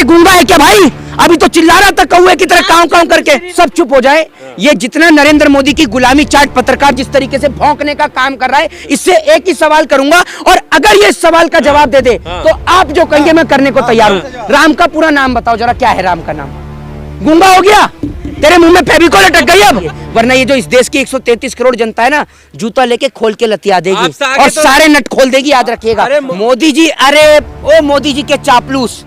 गूंगा है क्या भाई? अभी तो चिल्ला रहा था कौवे की तरह काऊ काऊ करके। सब चुप हो जाए। ये जितना नरेंद्र मोदी की गुलामी चाट पत्रकार जिस तरीके से भौंकने का काम कर रहा है, इससे एक ही सवाल करूंगा, और अगर ये इस सवाल का जवाब दे दे तो आप जो कहेंगे मैं करने को तैयार हूं। राम का पूरा नाम बताओ जरा, क्या है राम का नाम? गूंगा हो गया? तेरे मुंह में फेविकोल अटक गई अब? वरना ये जो इस देश की 133 करोड़ जनता है ना, जूता लेके खोल के लतिया देगी और सारे नट खोल देगी, याद रखिएगा। मोदी जी, अरे ओ मोदी जी के चापलूस,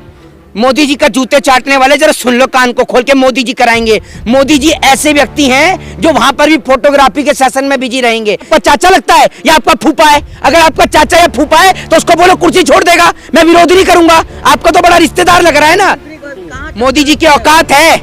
मोदी जी का जूते चाटने वाले, जरा सुन लो कान को खोल के, मोदी जी कराएंगे। मोदी जी ऐसे व्यक्ति हैं जो वहां पर भी फोटोग्राफी के सेशन में बिजी रहेंगे। आपका चाचा लगता है या आपका फूफा है? अगर आपका चाचा या फूफा है तो उसको बोलो कुर्सी छोड़ देगा, मैं विरोध नहीं करूंगा। आपका तो बड़ा रिश्तेदार लग रहा है ना। मोदी जी की औकात है?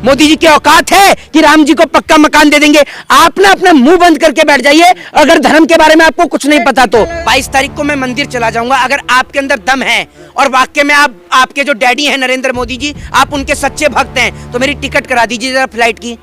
मोदी जी की औकात है कि राम जी को पक्का मकान दे देंगे? आप ना अपना मुंह बंद करके बैठ जाइए, अगर धर्म के बारे में आपको कुछ नहीं पता तो। 22 तारीख को मैं मंदिर चला जाऊंगा, अगर आपके अंदर दम है और वाकई में आपके जो डैडी हैं नरेंद्र मोदी जी, आप उनके सच्चे भक्त हैं, तो मेरी टिकट करा दीजिए जरा फ्लाइट की।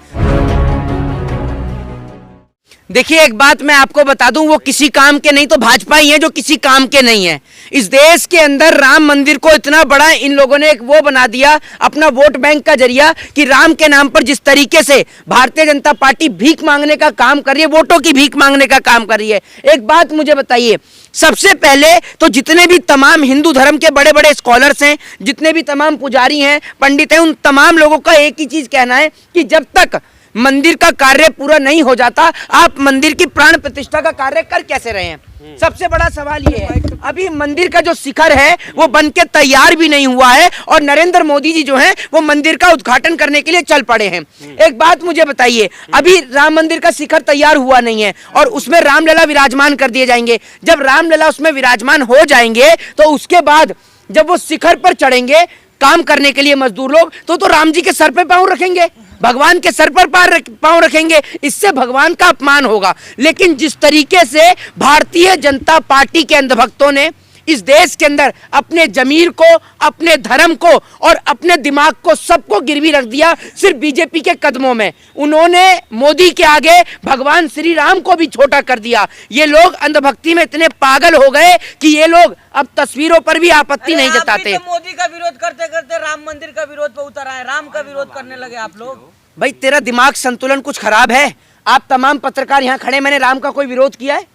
देखिए एक बात मैं आपको बता दूं, वो किसी काम के नहीं तो भाजपा ही है जो किसी काम के नहीं है। इस देश के अंदर राम मंदिर को इतना बड़ा इन लोगों ने एक वो बना दिया अपना वोट बैंक का जरिया, कि राम के नाम पर जिस तरीके से भारतीय जनता पार्टी भीख मांगने का काम कर रही है, वोटों की भीख मांगने का काम कर रही है। एक बात मुझे बताइए, सबसे पहले तो जितने भी तमाम हिंदू धर्म के बड़े बड़े स्कॉलर्स हैं, जितने भी तमाम पुजारी हैं, पंडित हैं, उन तमाम लोगों का एक ही चीज कहना है कि जब तक मंदिर का कार्य पूरा नहीं हो जाता, आप मंदिर की प्राण प्रतिष्ठा का कार्य कर कैसे रहे हैं? सबसे बड़ा सवाल ये है। अभी मंदिर का जो शिखर है वो बनके तैयार भी नहीं हुआ है, और नरेंद्र मोदी जी जो हैं वो मंदिर का उद्घाटन करने के लिए चल पड़े हैं। एक बात मुझे बताइए, अभी राम मंदिर का शिखर तैयार हुआ नहीं है और उसमें रामलला विराजमान कर दिए जाएंगे। जब रामलला उसमें विराजमान हो जाएंगे तो उसके बाद जब वो शिखर पर चढ़ेंगे काम करने के लिए मजदूर लोग, तो राम जी के सर पे पांव रखेंगे, भगवान के सर पर पांव रखेंगे, इससे भगवान का अपमान होगा। लेकिन जिस तरीके से भारतीय जनता पार्टी के अंधभक्तों ने इस देश के अंदर अपने जमीर को, अपने धर्म को और अपने दिमाग को सबको गिरवी रख दिया सिर्फ बीजेपी के कदमों में, उन्होंने मोदी के आगे भगवान श्री राम को भी छोटा कर दिया। ये लोग अंधभक्ति में इतने पागल हो गए कि ये लोग अब तस्वीरों पर भी आपत्ति नहीं जताते। तो मोदी का विरोध करते करते राम मंदिर का विरोध पे उतर आए, राम का विरोध करने लगे आप लोग। भाई तेरा दिमाग संतुलन कुछ खराब है। आप तमाम पत्रकार यहाँ खड़े, मैंने राम का कोई विरोध किया है?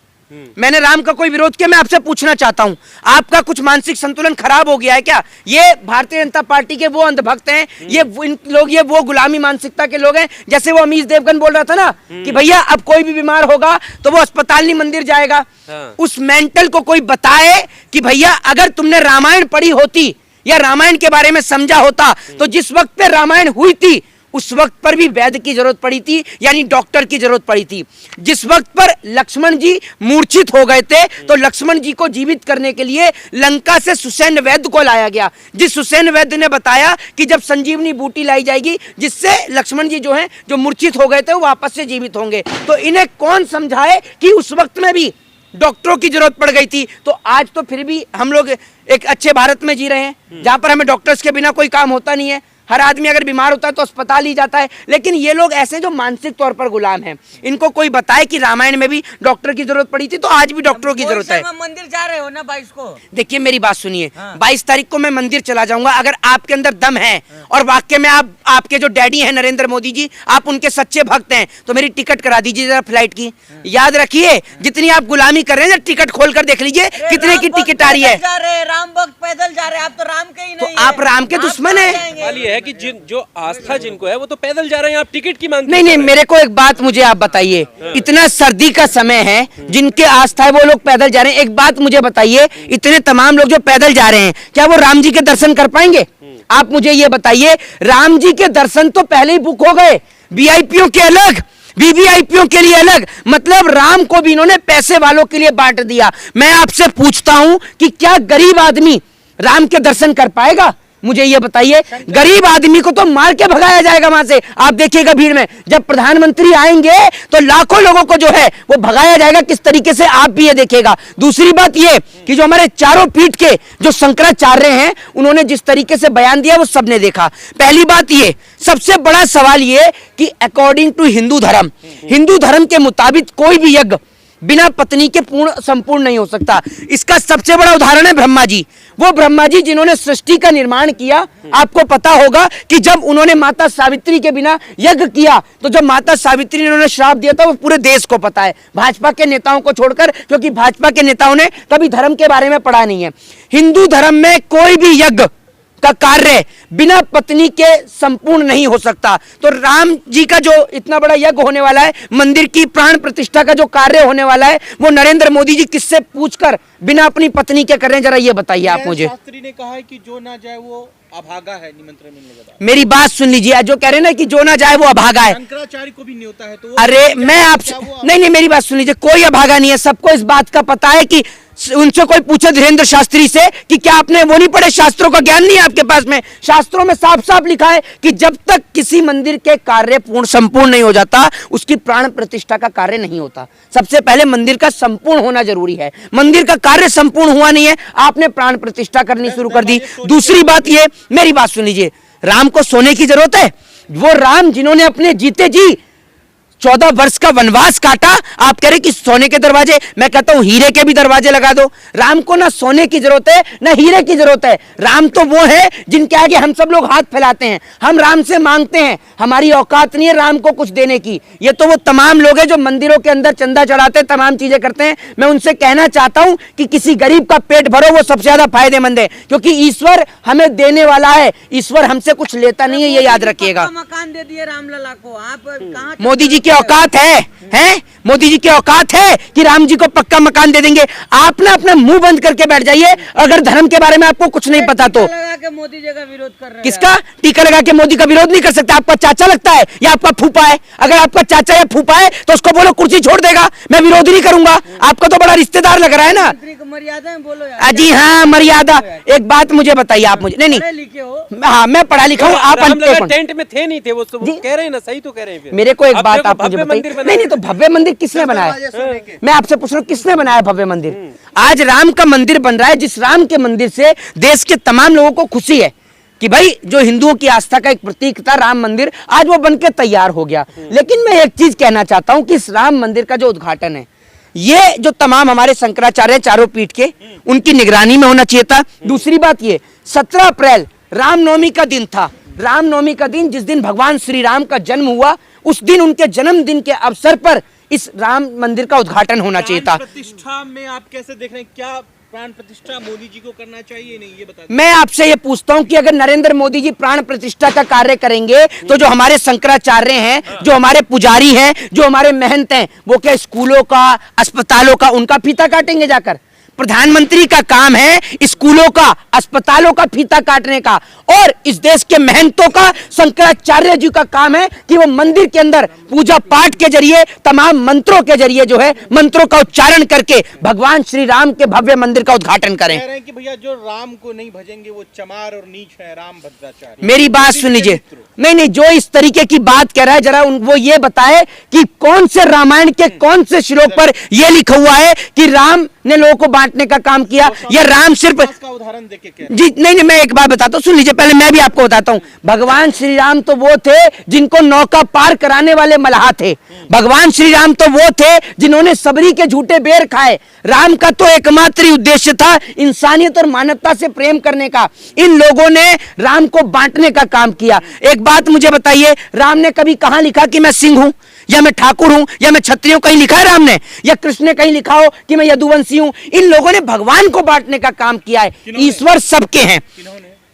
मैंने राम का कोई विरोध किया? मैं आपसे पूछना चाहता हूं, आपका कुछ मानसिक संतुलन खराब हो गया है क्या? ये भारतीय जनता पार्टी के वो अंधभक्त हैं, ये वो गुलामी मानसिकता के लोग हैं। जैसे वो अमीश देवगन बोल रहा था ना कि भैया अब कोई भी बीमार होगा तो वो अस्पताल नहीं मंदिर जाएगा। उस मेंटल को कोई बताए कि भैया अगर तुमने रामायण पढ़ी होती या रामायण के बारे में समझा होता तो जिस वक्त पे रामायण हुई थी उस वक्त पर भी वैद्य की जरूरत पड़ी थी, यानी डॉक्टर की जरूरत पड़ी थी। जिस वक्त पर लक्ष्मण जी मूर्छित हो गए थे तो लक्ष्मण जी को जीवित करने के लिए लंका से सुसैन वैद्य को लाया गया, जिस सुसैन वैद्य ने बताया कि जब संजीवनी बूटी लाई जाएगी जिससे लक्ष्मण जी जो हैं जो मूर्छित हो गए थे वो वापस से जीवित होंगे। तो इन्हें कौन समझाए कि उस वक्त में भी डॉक्टरों की जरूरत पड़ गई थी। तो आज तो फिर भी हम लोग एक अच्छे भारत में जी रहे हैं जहां पर हमें डॉक्टर्स के बिना कोई काम होता नहीं है। हर आदमी अगर बीमार होता है तो अस्पताल ही जाता है। लेकिन ये लोग ऐसे जो मानसिक तौर पर गुलाम हैं, इनको कोई बताए कि रामायण में भी डॉक्टर की जरूरत पड़ी थी तो आज भी डॉक्टरों की जरूरत है। मंदिर जा रहे हो ना 22 को? देखिए मेरी बात सुनिए, 22 तारीख को मैं मंदिर चला जाऊंगा, अगर आपके अंदर दम है और वाकई में आपके जो डैडी हैं नरेंद्र मोदी जी, आप उनके सच्चे भक्त हैं, तो मेरी टिकट करा दीजिए जरा फ्लाइट की। याद रखिए जितनी आप गुलामी कर रहे हैं टिकट खोल कर देख लीजिए कितने की टिकट आ रही है। राम भक्त पैदल जा रहे हैं, आप तो राम के ही नहीं तो आप राम के दुश्मन है कि जो आस्था जिनको है वो तो पैदल जा रहे हैं, आप टिकट की मांग? नहीं, मेरे को एक बात मुझे आप बताइए, इतना सर्दी का समय है, जिनके आस्था है वो लोग पैदल जा रहे हैं। एक बात मुझे बताइए, इतने तमाम लोग जो पैदल जा रहे हैं क्या वो राम जी के दर्शन कर पाएंगे? आप मुझे ये बताइए, राम जी के दर्शन तो पहले ही बुक हो गए, वीआईपीओ के अलग, वीवीआईपीओ के लिए अलग, मतलब राम को भी इन्होंने पैसे वालों के लिए बांट दिया। मैं आपसे पूछता हूं कि क्या गरीब आदमी राम के दर्शन कर पाएगा? मुझे ये बताइए, गरीब आदमी को तो मार के भगाया जाएगा वहां से। आप देखिएगा भीड़ में जब प्रधानमंत्री आएंगे तो लाखों लोगों को जो है वो भगाया जाएगा किस तरीके से, आप भी ये देखिएगा। दूसरी बात ये कि जो हमारे चारों पीठ के जो शंकराचार्य हैं उन्होंने जिस तरीके से बयान दिया वो सबने देखा। पहली बात ये, सबसे बड़ा सवाल ये कि अकॉर्डिंग टू हिंदू धर्म के मुताबिक कोई भी यज्ञ बिना पत्नी के पूर्ण संपूर्ण नहीं हो सकता। इसका सबसे बड़ा उदाहरण है ब्रह्मा जी। वो ब्रह्मा जी जिन्होंने सृष्टि का निर्माण किया। आपको पता होगा कि जब उन्होंने माता सावित्री के बिना यज्ञ किया, तो जब माता सावित्री ने उन्होंने श्राप दिया था, वो पूरे देश को पता है, भाजपा के नेताओं को छोड़कर, क्योंकि भाजपा के नेताओं ने कभी धर्म के बारे में पढ़ा नहीं है। हिंदू धर्म में कोई भी यज्ञ का कार्य बिना पत्नी के संपूर्ण नहीं हो सकता। तो राम जी का जो इतना बड़ा यज्ञ होने वाला है, मंदिर की प्राण प्रतिष्ठा का जो कार्य होने वाला है, वो नरेंद्र मोदी जी किससे पूछकर बिना अपनी पत्नी के कर रहे हैं, जरा ये बताइए आप मुझे। शास्त्री ने कहा है कि जो ना जाए वो अभागा है निमंत्रण मिलने के बाद। मेरी बात सुन लीजिए, जो कह रहे हैं ना कि जो ना जाए वो अभागा है, शंकराचार्य को भी नहीं होता है तो अरे मैं आपसे नहीं, मेरी बात सुन लीजिए, कोई अभागा नहीं है। सबको इस बात का पता है कि उनसे कोई पूछे धीरेन्द्र शास्त्री से कि क्या आपने वो नहीं पढ़े, शास्त्रों का ज्ञान नहीं है आपके पास में? शास्त्रों में साफ साफ लिखा है कि जब तक किसी मंदिर के कार्य पूर्ण संपूर्ण नहीं हो जाता, उसकी प्राण प्रतिष्ठा का कार्य नहीं होता। सबसे पहले मंदिर का संपूर्ण होना जरूरी है। मंदिर का कार्य संपूर्ण हुआ नहीं है, आपने प्राण प्रतिष्ठा करनी शुरू कर दी। दूसरी बात ये, मेरी बात सुन लीजिए, राम को सोने की जरूरत है? वो राम जिन्होंने अपने जीते जी 14 वर्ष का वनवास काटा, आप कह रहे कि सोने के दरवाजे? मैं कहता हूं हीरे के भी दरवाजे लगा दो। राम को ना सोने की जरूरत है ना हीरे की जरूरत है। राम तो वो है जिनके आगे हम सब लोग हाथ फैलाते हैं, हम राम से मांगते हैं। हमारी औकात नहीं है राम को कुछ देने की। ये तो वो तमाम लोग हैं जो मंदिरों के अंदर चंदा चढ़ाते हैं, तमाम चीजें करते हैं। मैं उनसे कहना चाहता हूं कि किसी गरीब का पेट भरो, वो सबसे ज्यादा फायदेमंद है, क्योंकि ईश्वर हमें देने वाला है, ईश्वर हमसे कुछ लेता नहीं है, ये याद रखिएगा। मकान दे दिए रामलला को, आप कहाँ? मोदी जी की औकात है? मोदी जी की औकात है कि राम जी को पक्का मकान दे देंगे? आप ना अपना मुंह बंद करके बैठ जाइए, अगर धर्म के बारे में आपको कुछ नहीं पता तो। लगा के मोदी जी का विरोध कर रहे हैं। किसका टीका लगा के मोदी का विरोध नहीं कर सकते? आपका चाचा लगता है या आपका फूफा है? अगर आपका चाचा या फूफा है तो उसको बोलो कुर्सी छोड़ देगा, मैं विरोध नहीं करूंगा। आपका तो बड़ा रिश्तेदार लग रहा है ना। मर्यादा है, बोलो यार। जी हाँ, मर्यादा। एक बात मुझे बताइए आप मुझे। नहीं पढ़े लिखे हो? हाँ, मैं पढ़ा लिखा हूँ। आप टेंट में थे नहीं थे वो कह रहे हैं ना, सही तो कह रहे हैं। मेरे को एक बात आप मुझे बताइए। नहीं, तो भव्य मंदिर किसने बनाया? मैं आपसे पूछ रहा हूँ, किसने बनाया भव्य मंदिर? आज राम का मंदिर बन रहा है, जिस राम के मंदिर से देश के तमाम लोगों को खुशी है कि भाई जो हिंदुओं की आस्था का एक प्रतीक था राम मंदिर, आज वो बनके तैयार हो गया। लेकिन मैं एक चीज कहना चाहता हूं कि इस राम मंदिर का जो उद्घाटन है, ये जो तमाम हमारे शंकराचार्य चारों पीठ के, उनकी निगरानी में होना चाहिए था। दूसरी बात ये, 17 अप्रैल रामनवमी का दिन था। रामनवमी का दिन, जिस दिन भगवान श्री राम का जन्म हुआ, उस दिन उनके जन्मदिन के अवसर पर इस राम मंदिर का उद्घाटन होना चाहिए था। प्रतिष्ठा में आप कैसे देख रहे हैं? क्या प्राण प्रतिष्ठा मोदी जी को करना चाहिए नहीं, ये बता। मैं आपसे ये पूछता हूं कि अगर नरेंद्र मोदी जी प्राण प्रतिष्ठा का कार्य करेंगे तो जो हमारे शंकराचार्य हैं, जो हमारे पुजारी हैं, जो हमारे महंत हैं, वो क्या स्कूलों का, अस्पतालों का उनका फीता काटेंगे जाकर? प्रधानमंत्री का काम है स्कूलों का, अस्पतालों का फीता काटने का, और इस देश के महंतों का, शंकराचार्य जी का काम है कि वो मंदिर के अंदर पूजा पाठ के जरिए, तमाम मंत्रों के जरिए जो है, मंत्रों का उच्चारण करके भगवान श्री राम के भव्य मंदिर का उद्घाटन करें। कह रहे हैं कि भैया जो राम को नहीं भजेंगे वो चमार और नीच है, राम भद्राचार्य। मेरी बात सुन लीजिए। नहीं, जो इस तरीके की बात कह रहा है, जरा वो ये बताए कि कौन से रामायण के कौन से श्लोक पर यह लिखा हुआ है कि राम ने लोगों को बांटने का काम किया, या राम सिर्फ का उदाहरण देके कह रहे जी? नहीं, मैं एक बात बताता हूँ, सुन लीजिए, पहले मैं भी आपको बताता हूँ। भगवान श्री राम तो वो थे जिनको नौका पार कराने वाले मल्लाह थे। भगवान श्री राम तो वो थे जिन्होंने सबरी के झूठे बेर खाए। राम का तो एकमात्र ही उद्देश्य था इंसानियत और मानवता से प्रेम करने का। इन लोगों ने राम को बांटने का काम किया। एक बात मुझे बताइए, राम ने कभी कहां लिखा कि मैं सिंह हूं, या मैं ठाकुर हूं, या मैं क्षत्रिय हूं? कहीं लिखा है राम ने? या कृष्ण ने कहीं लिखा हो कि मैं यदुवंशी हूं? इन लोगों ने भगवान को बांटने का काम किया है। ईश्वर सबके हैं,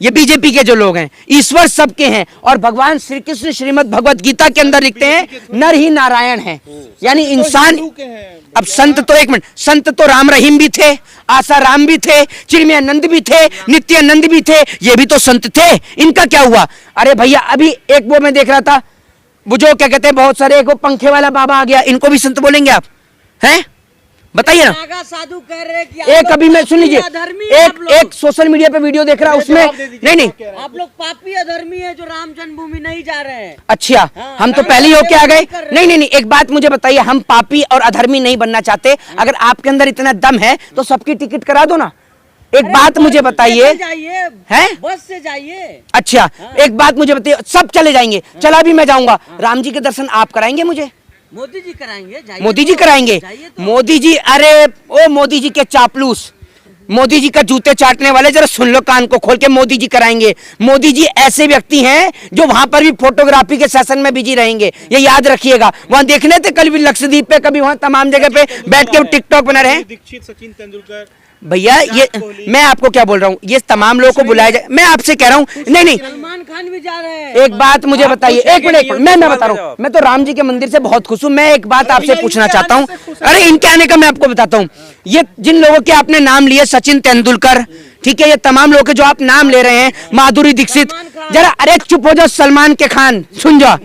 ये बीजेपी के जो लोग हैं, ईश्वर सबके हैं। और भगवान श्री कृष्ण श्रीमद् भगवत गीता के अंदर लिखते हैं नर ही नारायण है, यानी इंसान। अब संत तो, एक मिनट, संत तो राम रहीम भी थे, आशा राम भी थे, चिन्मयानंद भी थे, नित्यानंद भी थे, ये भी तो संत थे। इनका क्या हुआ? अरे भैया, अभी एक वो मैं देख रहा था, वो जो क्या कहते हैं, बहुत सारे, एक वो पंखे वाला बाबा आ गया, इनको भी संत बोलेंगे आप? हैं, बताइए ना। साधु कह रहे कि एक अभी मैं सुन लीजिए, एक सोशल मीडिया पे वीडियो देख रहा, उसमें नहीं, आप लोग पापी अधर्मी है जो राम जन्मभूमि नहीं जा रहे हैं। अच्छा, हम तो पहले ही होके आ गए। नहीं, एक बात मुझे बताइए, हम पापी और अधर्मी नहीं बनना चाहते। अगर आपके अंदर इतना दम है तो सबकी टिकट करा दो ना। एक बात मुझे बताइए, हैं? बस से जाइए। अच्छा, एक बात मुझे बताइए, सब चले जाएंगे, चला भी मैं जाऊंगा, राम जी के दर्शन आप कराएंगे मुझे? मोदी जी कराएंगे, जाइए मोदी जी तो, कराएंगे? जाइए तो। मोदी जी, अरे ओ मोदी जी के चापलूस, मोदी जी का जूते चाटने वाले, जरा सुन लो कान को खोल के, मोदी जी कराएंगे। मोदी जी ऐसे व्यक्ति हैं जो वहां पर भी फोटोग्राफी के सेशन में बिजी रहेंगे, ये याद रखिएगा। वहां देखने थे कल भी लक्षद्वीप पे, कभी वहां तमाम जगह पे बैठ के टिकटॉक बना रहे हैं। दीक्षित, सचिन तेंदुलकर, भैया ये मैं आपको क्या बोल रहा हूँ, ये तमाम लोगों को बुलाया जाए। मैं आपसे कह रहा हूँ, नहीं सलमान खान भी जा रहे हैं। एक बात मुझे बताइए, एक मिनट, मैं बता रहा हूँ, मैं तो राम जी के मंदिर से बहुत खुश हूँ। मैं एक बात आपसे पूछना चाहता हूँ, अरे इनके आने का मैं आपको बताता हूँ। ये जिन लोगों के आपने नाम लिए, सचिन तेंदुलकर, ठीक है, ये तमाम लोग के जो आप नाम ले रहे हैं, माधुरी दीक्षित, जरा अरे चुप हो जाओ, सलमान के खान सुन जाओ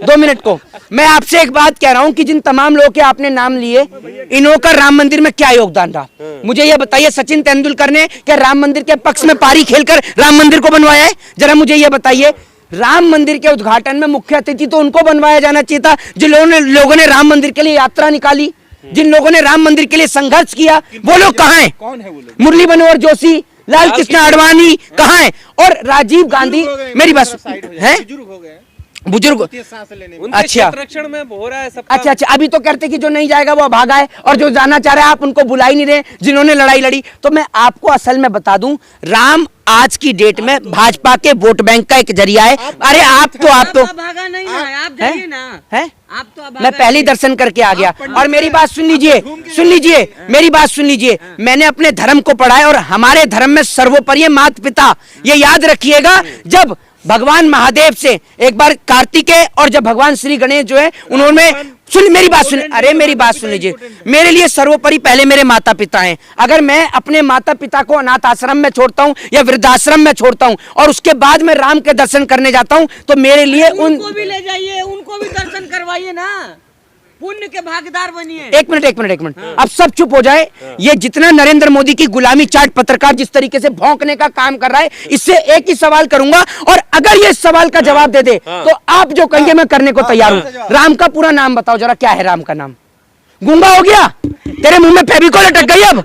2 मिनट को। मैं आपसे एक बात कह रहा हूं कि जिन तमाम लोगों के आपने नाम लिए, इन्हों का राम मंदिर में क्या योगदान रहा, मुझे ये बताइए। सचिन तेंदुलकर ने क्या राम मंदिर के पक्ष में पारी खेलकर राम मंदिर को बनवाया है? जरा मुझे ये बताइए। राम मंदिर के उद्घाटन में मुख्य अतिथि तो उनको बनवाया जाना चाहिए था जिन लोगों ने राम मंदिर के लिए यात्रा निकाली, जिन लोगों ने राम मंदिर के लिए संघर्ष किया। वो लोग कहाँ हैं? कौन है वो लोग? मुरली मनोहर जोशी, लाल कृष्ण आडवाणी कहाँ हैं? और राजीव गांधी, मेरी बात है, बुजुर्ग हो गए, बुजुर्ग, सांस लेने में। उनके अच्छा। संरक्षण में हो रहा है सब। अच्छा, अभी तो कहते कि जो नहीं जाएगा वो भागा है, और जो जाना चाह रहा है आप उनको बुला ही नहीं रहे, जिन्होंने लड़ाई लड़ी। तो मैं आपको असल में बता दूं, राम आज की डेट में भाजपा के वोट बैंक का एक जरिया है। अरे आप तो भागा नहीं ना, आप जाइए ना, है, आप तो मैं पहले ही दर्शन करके आ गया। और मेरी बात सुन लीजिए, मेरी बात सुन लीजिए। मैंने अपने धर्म को पढ़ा है और हमारे धर्म में सर्वोपरि है माता पिता। ये याद रखिएगा। जब भगवान महादेव से एक बार कार्तिकेय, और जब भगवान श्री गणेश जो है उन्होंने, सुन मेरी बात सुन, अरे मेरी बात सुन लीजिए। मेरे लिए सर्वोपरि पहले मेरे माता पिता हैं। अगर मैं अपने माता पिता को अनाथ आश्रम में छोड़ता हूँ या वृद्धाश्रम में छोड़ता हूँ और उसके बाद में राम के दर्शन करने जाता हूँ, तो मेरे लिए उनको भी ले जाइए, उनको भी दर्शन करवाइए ना, पुण्य के भागीदार बनिए। एक मिनट, अब सब चुप हो जाए। ये जितना नरेंद्र मोदी की गुलामी चाट पत्रकार जिस तरीके से भौंकने का काम कर रहा है, इससे एक ही सवाल करूंगा, और अगर ये इस सवाल का जवाब दे दे तो आप जो कहिए मैं करने को तैयार हूं। राम का पूरा नाम बताओ जरा, क्या है राम का नाम? गूंगा हो गया? तेरे मुंह में फेविकोल अटक गई अब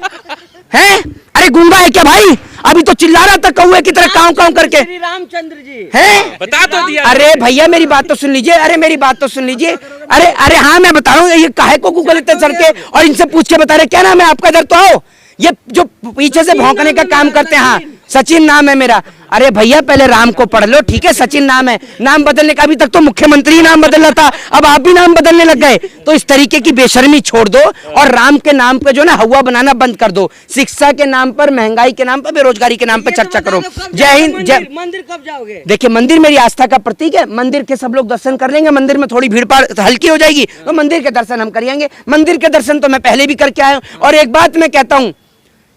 है? अरे गूंगा है क्या भाई? अभी तो चिल्ला रहा था कौवे की तरह काऊ काऊ करके। श्री रामचंद्र जी हैं? बता तो दिया। अरे भैया मेरी बात तो सुन लीजिए, अरे मेरी बात तो सुन लीजिए। अरे हाँ मैं बता रहा हूँ, ये काहे को गूगल इतने चढ़ के और इनसे पूछ के बता रहे क्या नाम है आपका? इधर तो आओ। ये जो पीछे से भौंकने का काम करते हैं, हाँ सचिन नाम है मेरा। अरे भैया पहले राम को पढ़ लो, ठीक है, सचिन नाम है। नाम बदलने का, अभी तक तो मुख्यमंत्री नाम बदलना था, अब आप भी नाम बदलने लग गए। तो इस तरीके की बेशर्मी छोड़ दो और राम के नाम पे जो ना हवा बनाना बंद कर दो। शिक्षा के नाम पर, महंगाई के नाम पर, बेरोजगारी के नाम पर चर्चा करो। जय हिंद। जय। मंदिर कब जाओगे? देखिए मंदिर मेरी आस्था का प्रतीक है। मंदिर के सब लोग दर्शन कर लेंगे, मंदिर में थोड़ी भीड़ भाड़ हल्की हो जाएगी तो मंदिर के दर्शन हम करेंगे। मंदिर के दर्शन तो मैं पहले भी करके आया हूं। और एक बात मैं कहता हूं,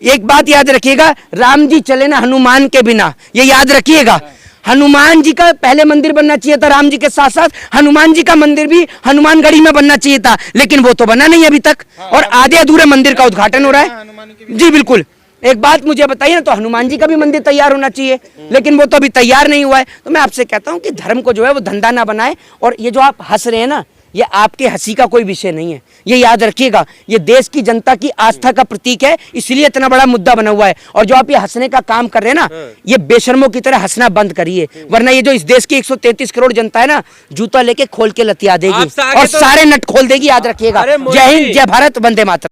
एक बात याद रखिएगा, राम जी चले ना हनुमान के बिना, ये याद रखिएगा। हनुमान जी का पहले मंदिर बनना चाहिए था, राम जी के साथ साथ हनुमान जी का मंदिर भी हनुमानगढ़ी में बनना चाहिए था, लेकिन वो तो बना नहीं अभी तक, और आधे अधूरे मंदिर का उद्घाटन हो रहा है। जी बिल्कुल। एक बात मुझे बताइए ना, तो हनुमान जी का भी मंदिर तैयार होना चाहिए, लेकिन वो तो अभी तैयार नहीं हुआ है। तो मैं आपसे कहता हूं कि धर्म को जो है वो धंधा ना बनाए। और ये जो आप हंस रहे हैं ना, ये आपके हंसी का कोई विषय नहीं है, ये याद रखिएगा। ये देश की जनता की आस्था का प्रतीक है, इसलिए इतना बड़ा मुद्दा बना हुआ है। और जो आप ये हंसने का काम कर रहे हैं ना, ये बेशर्मों की तरह हंसना बंद करिए, वरना ये जो इस देश की 133 करोड़ जनता है ना, जूता लेके खोल के लतिया देगी और सारे नट खोल देगी, याद रखिएगा। जय हिंद, जय भारत, वंदे मातरम।